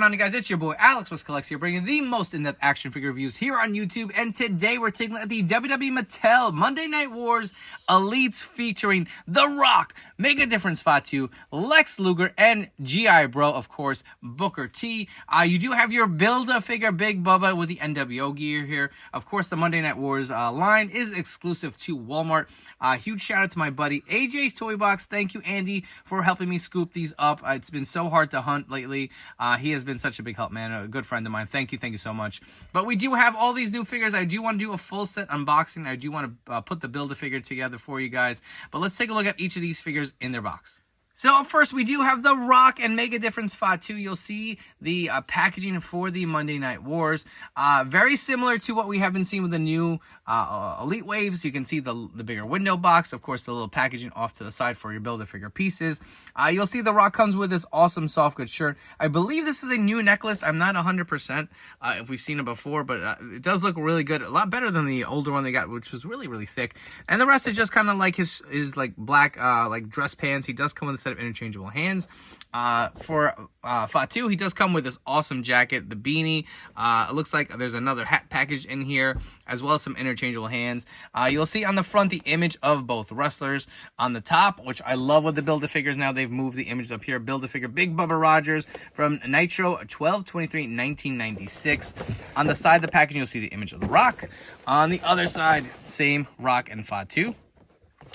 going on, you guys? It's your boy Alex with Collects here, bringing the most in-depth action figure reviews here on YouTube. And today we're taking a look at the WWE Mattel Monday Night Wars Elites featuring The Rock, Mega Difference Fatu, Lex Luger, and G.I. Bro, of course, Booker T. You do have your Build-A-Figure Big Bubba with the NWO gear here. Of course, the Monday Night Wars line is exclusive to Walmart. Huge shout out to my buddy AJ's Toy Box. Thank you, Andy, for helping me scoop these up. It's been so hard to hunt lately. He has been such a big help, man. A good friend of mine. Thank you so much. But we do have all these new figures. I do want to do a full set unboxing. I do want to put the Build-A-Figure together for you guys. But let's take a look at each of these figures in their box. So up first, we do have The Rock and Mega Difference Fatu. You'll see the packaging for the Monday Night Wars. Very similar to what we have been seeing with the new Elite Waves. You can see the bigger window box. Of course, the little packaging off to the side for your Build-A-Figure pieces. You'll see The Rock comes with this awesome soft goods shirt. I believe this is a new necklace. I'm not 100% if we've seen it before, but it does look really good. A lot better than the older one they got, which was really thick. And the rest is just kind of like his like black like dress pants. He does come with a set of interchangeable hands. For Fatu, he does come with this awesome jacket, the beanie. It looks like there's another hat package in here, as well as some interchangeable hands. You'll see on the front the image of both wrestlers. On the top, which I love with the Build-A-Figures now, they've moved the image up here. Build-A-Figure Big Bubba Rogers from Nitro 12/23/1996. On the side of the packaging, you'll see the image of The Rock. On the other side, same Rock and Fatu.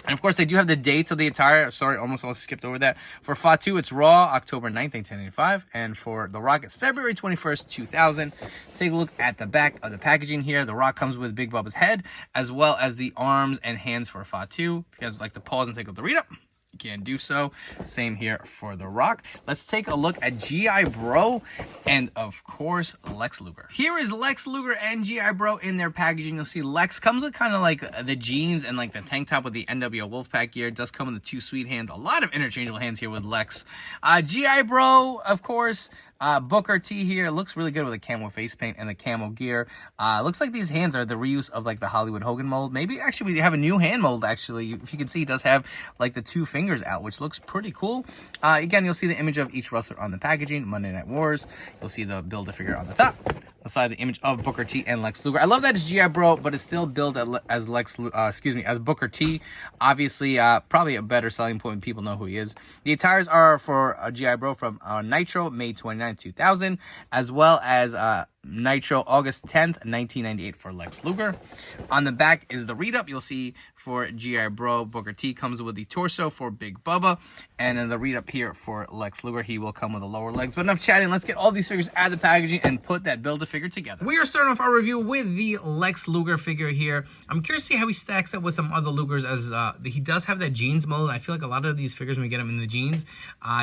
And of course, they do have the dates of the attire. Sorry, almost skipped over that. For Fatu, it's Raw, October 9th, 1995. And for The Rock, it's February 21st, 2000. Take a look at the back of the packaging here. The Rock comes with Big Bubba's head, as well as the arms and hands for Fatu. If you guys would like to pause and take a look at the read-up, you can do so. Same here for The Rock. Let's take a look at G.I. Bro and, of course, Lex Luger. Here is Lex Luger and G.I. Bro in their packaging. You'll see Lex comes with kind of like the jeans and like the tank top with the NWO Wolfpack gear. It does come with the two sweet hands. A lot of interchangeable hands here with Lex. G.I. Bro, of course, Booker T here looks really good with the camo face paint and the camo gear. Looks like these hands are the reuse of like the Hollywood Hogan mold. Maybe actually we have a new hand mold actually. If you can see, he does have like the two fingers out, which looks pretty cool. Again, you'll see the image of each wrestler on the packaging. Monday Night Wars. You'll see the Build-A-Figure on the top. Aside the image of Booker T and Lex Luger. I love that it's G.I. Bro, but it's still billed as as Booker T. Obviously, probably a better selling point when people know who he is. The attires are for G.I. Bro from Nitro, May 29, 2000, as well as Nitro, August 10th, 1998 for Lex Luger. On the back is the read-up. You'll see for G.I. Bro, Booker T comes with the torso for Big Bubba. And then the read-up here for Lex Luger, he will come with the lower legs. But enough chatting. Let's get all these figures out of the packaging and put that Build-A-Figure together. We are starting off our review with the Lex Luger figure here. I'm curious to see how he stacks up with some other Lugers, as he does have that jeans mold. I feel like a lot of these figures, when we get them in the jeans,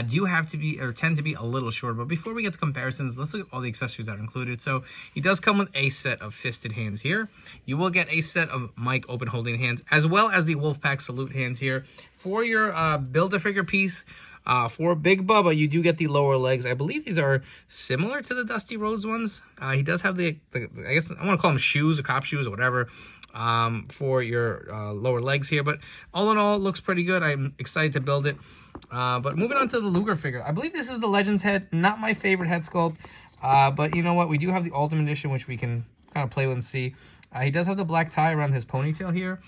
do have to be, or tend to be a little short. But before we get to comparisons, let's look at all the accessories that are included. So he does come with a set of fisted hands here. You will get a set of mic open holding hands, as well as the Wolfpack salute hands here. For your Build-A-Figure piece, for Big Bubba, you do get the lower legs. I believe these are similar to the Dusty Rhodes ones. He does have the I guess I want to call them shoes or cop shoes or whatever, for your lower legs here. But all in all, it looks pretty good. I'm excited to build it. But moving on to the Luger figure. I believe this is the Legends head. Not my favorite head sculpt. But you know what? We do have the Ultimate Edition, which we can kind of play with and see. He does have the black tie around his ponytail here.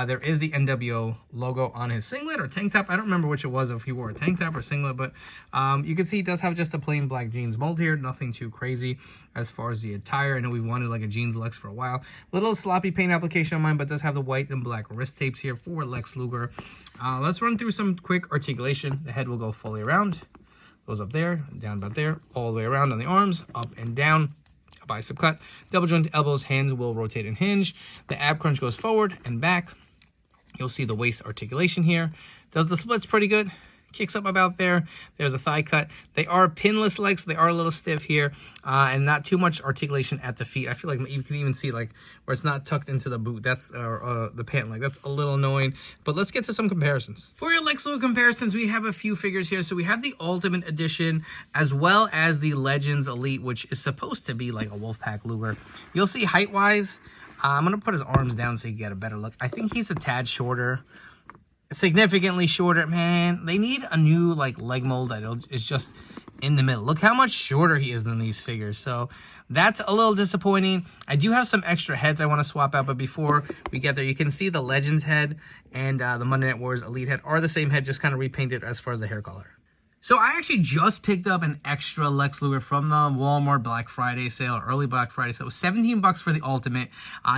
There is the NWO logo on his singlet or tank top. I don't remember which it was, if he wore a tank top or singlet, but you can see he does have just a plain black jeans mold here. Nothing too crazy as far as the attire. I know we wanted like a jeans Lex for a while. Little sloppy paint application on mine, but does have the white and black wrist tapes here for Lex Luger. Let's run through some quick articulation. The head will go fully around. Goes up there, down about there, all the way around on the arms, up and down. Bicep cut, double joint elbows, hands will rotate and hinge. The ab crunch goes forward and back. You'll see the waist articulation here. Does the splits pretty good. Kicks up about there. There's a thigh cut. They are pinless legs. So they are a little stiff here, and not too much articulation at the feet. I feel like you can even see like where it's not tucked into the boot. That's the pant leg. That's a little annoying. But let's get to some comparisons. For your Lex Luger comparisons, we have a few figures here. So we have the Ultimate Edition as well as the Legends Elite, which is supposed to be like a Wolfpack Luger. You'll see height-wise, I'm going to put his arms down so you get a better look. I think he's a tad shorter. Significantly shorter. Man, they need a new like leg mold that is just in the middle. Look how much shorter he is than these figures. So that's a little disappointing. I do have some extra heads I want to swap out, but before we get there, you can see the Legends head and the Monday Night Wars Elite head are the same head, just kind of repainted as far as the hair color. So I actually just picked up an extra Lex Luger from the Walmart Black Friday sale, or early Black Friday sale. It was 17 bucks for the Ultimate.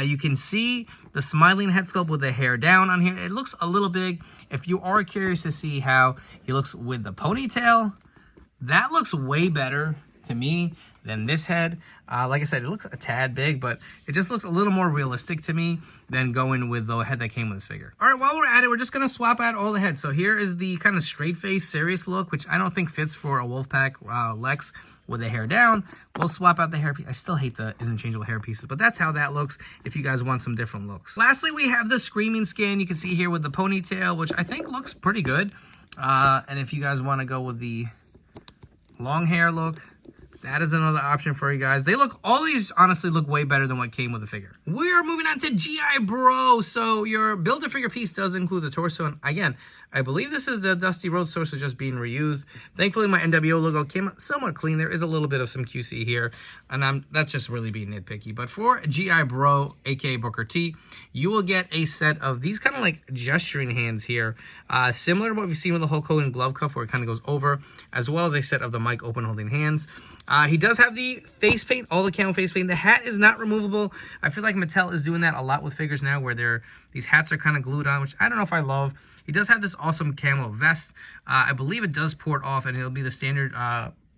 You can see the smiling head sculpt with the hair down on here. It looks a little big. If you are curious to see how he looks with the ponytail, that looks way better to me than this head. Like I said, it looks a tad big, but it just looks a little more realistic to me than going with the head that came with this figure. All right, while we're at it, we're just going to swap out all the heads. So here is the kind of straight face, serious look, which I don't think fits for a Wolfpack Lex with the hair down. We'll swap out the hair piece. I still hate the interchangeable hair pieces, but that's how that looks if you guys want some different looks. Lastly, we have the Screaming Skin. You can see here with the ponytail, which I think looks pretty good. And if you guys want to go with the long hair look, that is another option for you guys. All these honestly look way better than what came with the figure. We are moving on to GI Bro. So your Build-A-Figure piece does include the torso. And again, I believe this is the Dusty Rhodes torso just being reused. Thankfully, my NWO logo came out somewhat clean. There is a little bit of some QC here, and that's just really being nitpicky. But for GI Bro, aka Booker T, you will get a set of these kind of like gesturing hands here, similar to what we've seen with the Hulk Hogan glove cuff, where it kind of goes over, as well as a set of the Mike open holding hands. He does have the face paint, all the camo face paint. The hat is not removable. I feel like Mattel is doing that a lot with figures now, where these hats are kind of glued on, which I don't know if I love. He does have this awesome camo vest. I believe it does port off, and it'll be the standard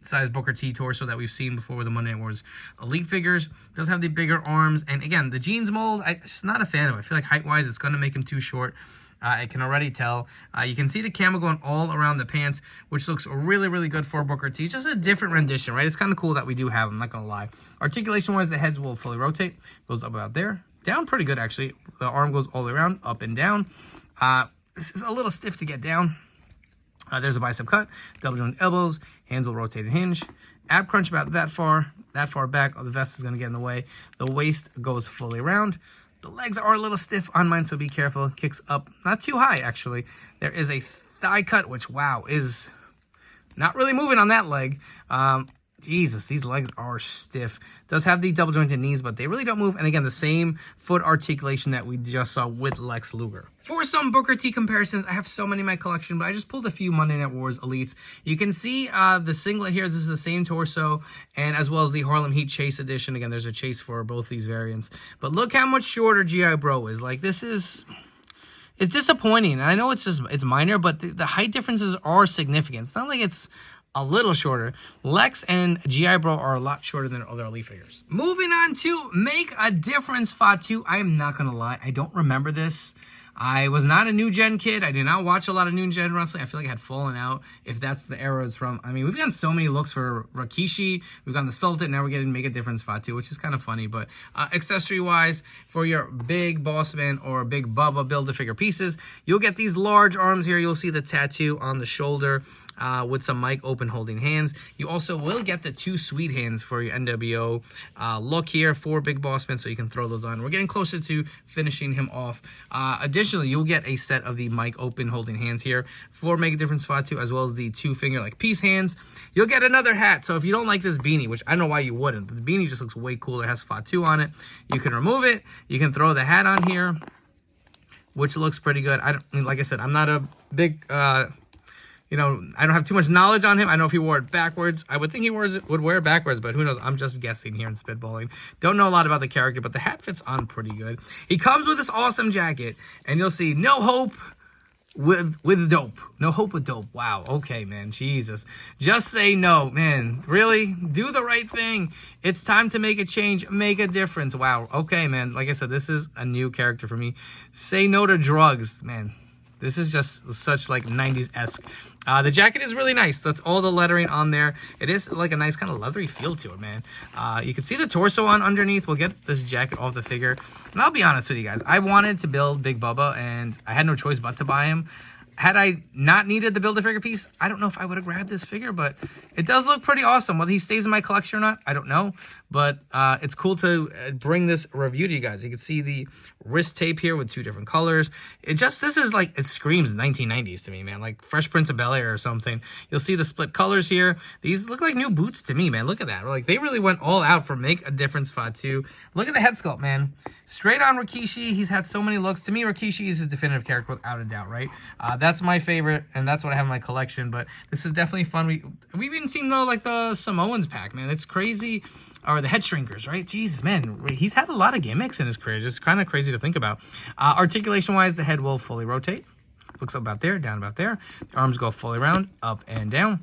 size Booker T torso that we've seen before with the Monday Night Wars Elite figures. Does have the bigger arms, and again, the jeans mold, I'm just not a fan of it. I feel like height-wise, it's going to make him too short. I can already tell. You can see the camo going all around the pants, which looks really, really good for Booker T. Just a different rendition, right? It's kind of cool that we do have them, not going to lie. Articulation-wise, the heads will fully rotate. Goes up about there. Down pretty good, actually. The arm goes all the way around, up and down. This is a little stiff to get down. There's a bicep cut, double jointed elbows, hands will rotate and hinge. Ab crunch about that far back. The vest is going to get in the way. The waist goes fully around. The legs are a little stiff on mine, so be careful. Kicks up, not too high, actually. There is a thigh cut, which, wow, is not really moving on that leg. Jesus, these legs are stiff. Does have the double jointed knees, but they really don't move. And again, the same foot articulation that we just saw with Lex Luger. For some Booker T comparisons, I have so many in my collection, but I just pulled a few Monday Night Wars Elites. You can see the singlet here. This is the same torso, and as well as the Harlem Heat Chase edition. Again, there's a chase for both these variants. But look how much shorter GI Bro is. Like, this is... It's disappointing. And I know it's minor, but the height differences are significant. It's not like it's a little shorter. Lex and GI Bro are a lot shorter than other Elite figures. Moving on to Make a Difference Fatu. I am not going to lie. I don't remember this. I was not a New Gen kid. I did not watch a lot of New Gen wrestling. I feel like I had fallen out, if that's the era it's from. I mean, we've gotten so many looks for Rikishi. We've gotten the Sultan. Now we're getting Make a Difference Fatu, which is kind of funny. But accessory-wise, for your big Boss Man or big Bubba Build-A-Figure pieces, you'll get these large arms here. You'll see the tattoo on the shoulder with some Mike open holding hands. You also will get the two sweet hands for your NWO look here for Big Boss Man, so you can throw those on. We're getting closer to finishing him off. Additionally, you'll get a set of the Mike open holding hands here for Make a Difference Fatu, as well as the two finger like peace hands. You'll get another hat. So if you don't like this beanie, which I don't know why you wouldn't, but the beanie just looks way cooler. It has Fatu on it. You can remove it. You can throw the hat on here, which looks pretty good. Like I said, I'm not a big I don't have too much knowledge on him. I know if he wore it backwards, I would think he would wear it backwards, but who knows? I'm just guessing here and spitballing. Don't know a lot about the character, but the hat fits on pretty good. He comes with this awesome jacket, and you'll see no hope with dope. No hope with dope. Wow. Okay, man. Jesus. Just say no, man. Really? Do the right thing. It's time to make a change. Make a difference. Wow. Okay, man. Like I said, this is a new character for me. Say no to drugs, man. This is just such like 90s-esque. The jacket is really nice. That's all the lettering on there. It is like a nice kind of leathery feel to it, man. You can see the torso on underneath. We'll get this jacket off the figure. And I'll be honest with you guys. I wanted to build Big Bubba, and I had no choice but to buy him. Had I not needed the Build-A-Figure piece, I don't know if I would have grabbed this figure, but it does look pretty awesome. Whether he stays in my collection or not, I don't know. but it's cool to bring this review to you guys. You can see the wrist tape here with 2 different colors. This is like, it screams 1990s to me, man, like Fresh Prince of Bel-Air or something. You'll see the split colors here. These look like new boots to me, man. Look at that. Like, they really went all out for Make a Difference Fatu. Look at the head sculpt, man. Straight on Rikishi. He's had so many looks. To me, Rikishi is his definitive character without a doubt, right? That's my favorite, and that's what I have in my collection, but this is definitely fun. We've even seen, though, like the Samoans pack, man. It's crazy. Or the head shrinkers, right? Jesus, man, he's had a lot of gimmicks in his career. It's kind of crazy to think about. Articulation-wise, the head will fully rotate. Looks up about there, down about there. The arms go fully around, up and down.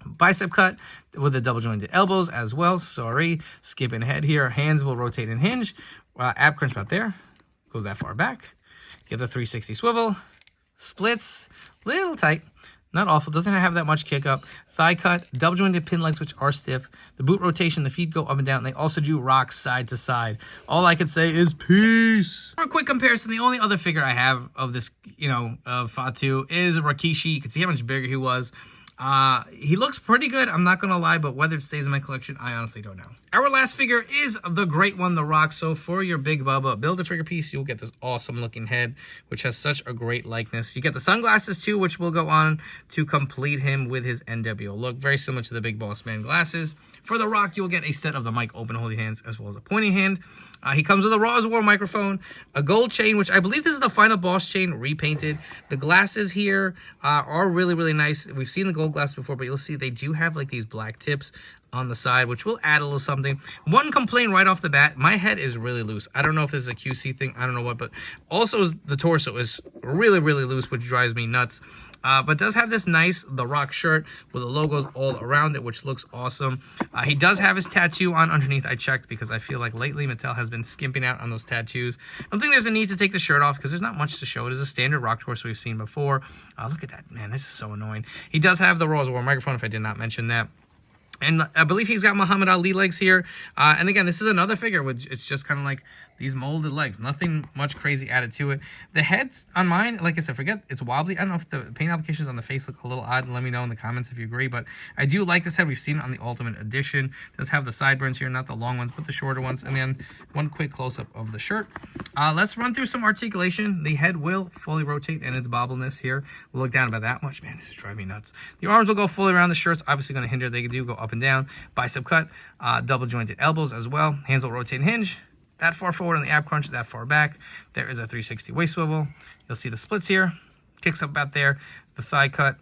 Bicep cut with the double jointed elbows as well. Sorry, skipping ahead here. Hands will rotate and hinge. Ab crunch about there. Goes that far back. Get the 360 swivel. Splits. Little tight. Not awful. Doesn't have that much kick up. Thigh cut. Double jointed pin legs, which are stiff. The boot rotation. The feet go up and down. They also do rock side to side. All I can say is peace. For a quick comparison, the only other figure I have of this, of Fatu is Rikishi. You can see how much bigger he was. He looks pretty good, I'm not gonna lie, but whether it stays in my collection, I honestly don't know. Our last figure is the great one, The Rock. So for your Big Bubba Build-A-Figure piece, you'll get this awesome looking head, which has such a great likeness. You get the sunglasses too, which will go on to complete him with his NWO look, very similar to the Big Boss Man glasses. For The Rock, you'll get a set of the mic open holding hands as well as a pointing hand. He comes with a Raw as War microphone, a gold chain, which I believe this is the Final Boss chain repainted. The glasses here are really, really nice. We've seen the gold glasses before, but you'll see they do have like these black tips on the side, which will add a little something. One complaint right off the bat, my head is really loose. I don't know if this is a QC thing, I don't know what, but also the torso is really, really loose, which drives me nuts. But does have this nice The Rock shirt with the logos all around it, which looks awesome. He does have his tattoo on underneath. I checked because I feel like lately Mattel has been skimping out on those tattoos. I don't think there's a need to take the shirt off because there's not much to show. It is a standard Rock torso we've seen before. Look at that, man. This is so annoying. He does have the Raw War microphone, if I did not mention that. And I believe he's got Muhammad Ali legs here. And again, this is another figure which it's just kind of like these molded legs. Nothing much crazy added to it. The heads on mine, like I said, forget it's wobbly. I don't know if the paint applications on the face look a little odd. Let me know in the comments if you agree. But I do like this head. We've seen it on the Ultimate Edition. It does have the sideburns here, not the long ones, but the shorter ones. And then one quick close-up of the shirt. Let's run through some articulation. The head will fully rotate and its bobbleness here. We'll look down about that much. Man, this is driving me nuts. The arms will go fully around. The shirt's obviously going to hinder. They do go up and down. Bicep cut, double jointed elbows as well. Hands will rotate and hinge. That far forward on the ab crunch, that far back. There is a 360 waist swivel. You'll see the splits here. Kicks up about there. The thigh cut,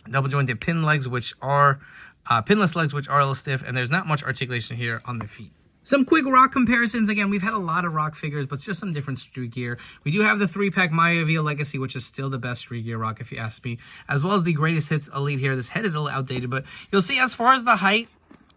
double jointed pin legs, which are pinless legs, which are a little stiff. And there's not much articulation here on the feet. Some quick Rock comparisons. Again, we've had a lot of Rock figures, but just some different street gear. We do have the 3-pack Maya Via Legacy, which is still the best street gear Rock, if you ask me, as well as the Greatest Hits Elite here. This head is a little outdated, but you'll see as far as the height,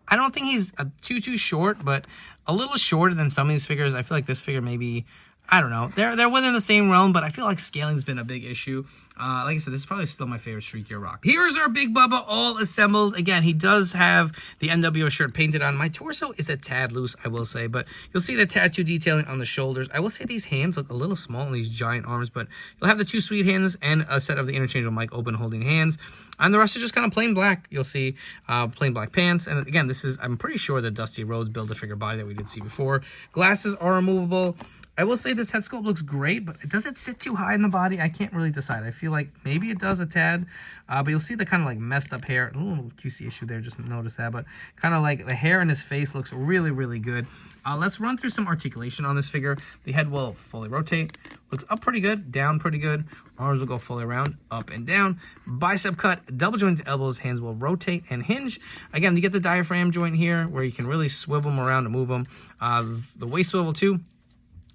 I don't think he's too short, but a little shorter than some of these figures. I feel like this figure maybe, I don't know. They're within the same realm, but I feel like scaling's been a big issue. Like I said, this is probably still my favorite street gear Rock. Here's our Big Bubba all assembled. Again, he does have the NWO shirt painted on. My torso is a tad loose, I will say, but you'll see the tattoo detailing on the shoulders. I will say these hands look a little small on these giant arms, but you'll have the 2 sweet hands and a set of the interchangeable mic open holding hands. And the rest are just kind of plain black. You'll see plain black pants. And again, this is, I'm pretty sure, the Dusty Rhodes Build-A-Figure body that we did see before. Glasses are removable. I will say this head sculpt looks great, but does it sit too high in the body? I can't really decide. I feel like maybe it does a tad, but you'll see the kind of like messed up hair. A little QC issue there, just notice that, but kind of like the hair in his face looks really, really good. Let's run through some articulation on this figure. The head will fully rotate. Looks up pretty good, down pretty good. Arms will go fully around, up and down. Bicep cut, double jointed elbows. Hands will rotate and hinge. Again, you get the diaphragm joint here where you can really swivel them around and move them. The waist swivel too.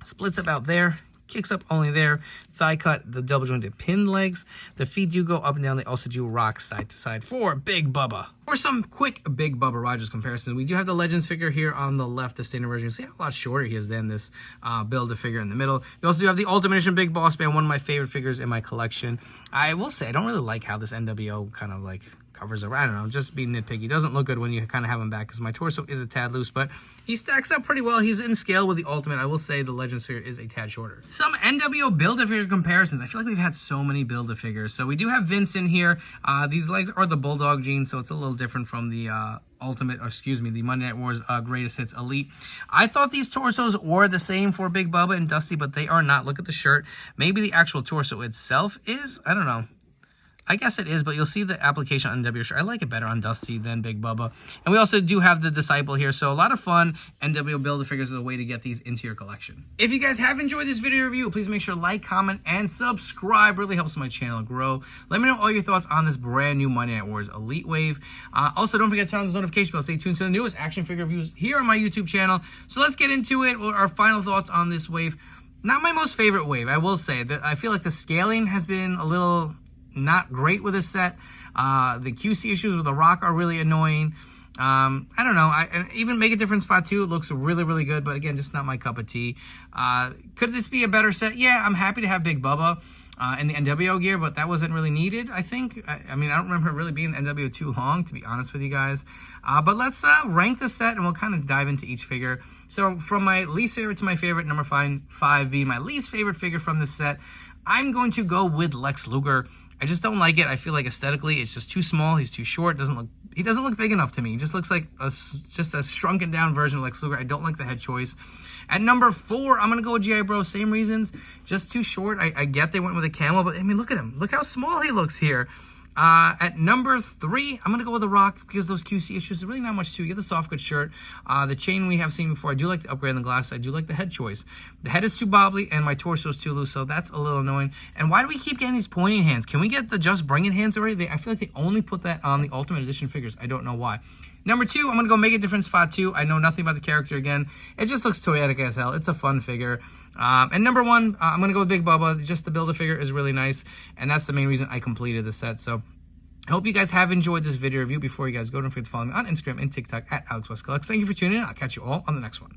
Splits about there, kicks up only there. Thigh cut, the double jointed pin legs. The feet do go up and down. They also do rock side to side for Big Bubba. For some quick Big Bubba Rogers comparisons, we do have the Legends figure here on the left, the standard version. You see how a lot shorter he is than this Build-A-Figure in the middle. You also do have the Ultimate Edition Big Boss Man, one of my favorite figures in my collection. I will say, I don't really like how this NWO kind of like covers over. I don't know, just being nitpicky. Doesn't look good when you kind of have him back because my torso is a tad loose, but he stacks up pretty well. He's in scale with the Ultimate. I will say the Legend Sphere is a tad shorter. Some NWO Build-A-Figure comparisons. I feel like we've had so many Build-A-Figures. So we do have Vince in here. These legs are the Bulldog jeans, so it's a little different from the Ultimate, or excuse me, the Monday Night Wars Greatest Hits Elite. I thought these torsos were the same for Big Bubba and Dusty, but they are not. Look at the shirt. Maybe the actual torso itself is. I don't know. I guess it is, but you'll see the application on NWO shirt. I like it better on Dusty than Big Bubba. And we also do have the Disciple here, so a lot of fun. NWO Build-A-Figures is a way to get these into your collection. If you guys have enjoyed this video review, please make sure to like, comment, and subscribe. Really helps my channel grow. Let me know all your thoughts on this brand new Monday Night Wars Elite Wave. Also, don't forget to turn on those notification bells. Stay tuned to the newest action figure reviews here on my YouTube channel. So let's get into it. Our final thoughts on this wave. Not my most favorite wave, I will say. That I feel like the scaling has been a little not great with this set. The QC issues with the Rock are really annoying. I don't know. And even Make a Difference Fatu, it looks really, really good, but again, just not my cup of tea. Could this be a better set? Yeah, I'm happy to have Big Bubba in the NWO gear, but that wasn't really needed, I think. I mean, I don't remember really being in NWO too long, to be honest with you guys. But let's rank the set, and we'll kind of dive into each figure. So from my least favorite to my favorite, number 5 being my least favorite figure from this set, I'm going to go with Lex Luger. I just don't like it. I feel like aesthetically it's just too small. He's too short. He doesn't look big enough to me. He just looks like just a shrunken down version of Lex Luger. I don't like the head choice. At number 4, I'm going to go with G.I. Bro. Same reasons. Just too short. I get they went with a camel, but I mean, look at him. Look how small he looks here. At number 3, I'm going to go with The Rock because those QC issues, there's really not much to it. You get the soft good shirt. The chain we have seen before. I do like the upgrade on the glasses. I do like the head choice. The head is too bobbly and my torso is too loose, so that's a little annoying. And why do we keep getting these pointing hands? Can we get the Just Bring It hands already? I feel like they only put that on the Ultimate Edition figures. I don't know why. Number 2, I'm going to go Make a Difference Fatu. I know nothing about the character again. It just looks toyetic as hell. It's a fun figure. And number 1, I'm going to go with Big Bubba. Just the Build-A-Figure is really nice, and that's the main reason I completed the set. So I hope you guys have enjoyed this video review. Before you guys go, don't forget to follow me on Instagram and TikTok at AlexWestCollects. Thank you for tuning in. I'll catch you all on the next one.